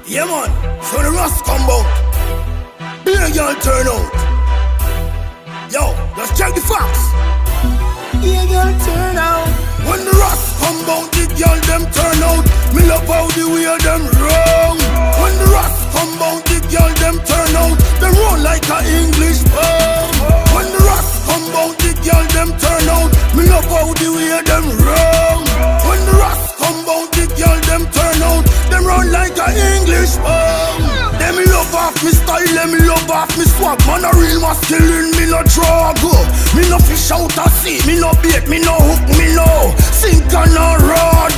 Yeah man, so the Rust come out. Big girl turn out. Yo, let's check the facts. Big girl turn out. When the Rust come out, the girl them turn out. Me love how the way them wrong. When the Rust come out, the girl them turn out. Them run like a English poem. When the Rust come out, the girl them turn out. Me love how the way them wrong. When the Rust come out, the girl them turn out. Them run like a English poem. Them love off me style, them love off me swag. Man a real masculine, me no drug. Me no fish out a sea, me no bait, me no hook, me no sink and no rod.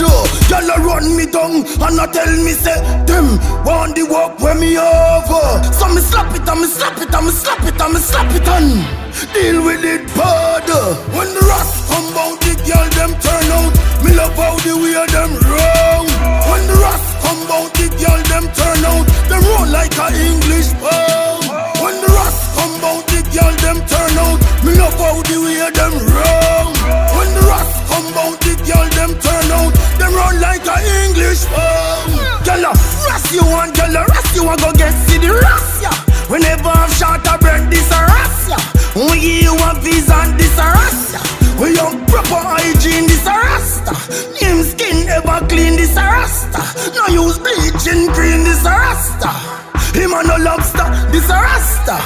Y'all a run me down and a tell me say them want the work when me over. So me slap it and me slap it and me slap it and me slap it and deal with it bad. When the Rust come out, the girl them turn out. Me love how the way them wrong. When the Rust come out, the girl them turn out. Them run like a English poem. When the Rust come out, the girl them turn out. Me love how the way them wrong. When the Rust come out, the girl them turn out. Them run like a English poem. Girl a rust you and girl a rust you and go get see the rust ya. Whenever I'm shot I burn this a rust ya. We give you a visa and this a rust ya. We have proper hygiene this a rasta. Him skin ever clean this a rasta. No use bleaching cream this a rasta. Him a no lobster this a rasta.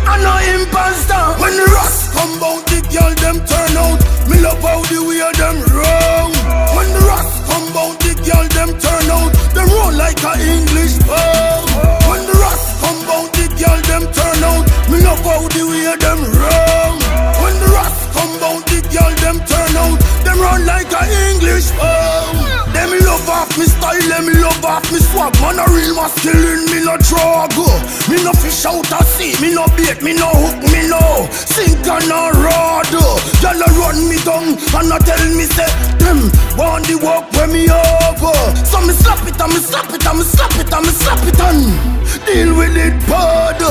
I know imposter. When the Rust come out, the girl them turn out. Me love how the way them wrong. When the Rust come out, the girl them turn out. Them run like a English poem. When the Rust come out, the girl them turn out. Me love how the way them wrong. When the Rust come out, the girl them turn out. Them run like a English poem. Them love off me style, them love off me swag. Man a real masculine, me no drug. Me no fish out a sea, me no bait, me no hook, me no sink and no rod. Y'all a run me down and a tell me say them want the work when me over. So me slap it and me slap it and me slap it and me slap it and deal with it bad.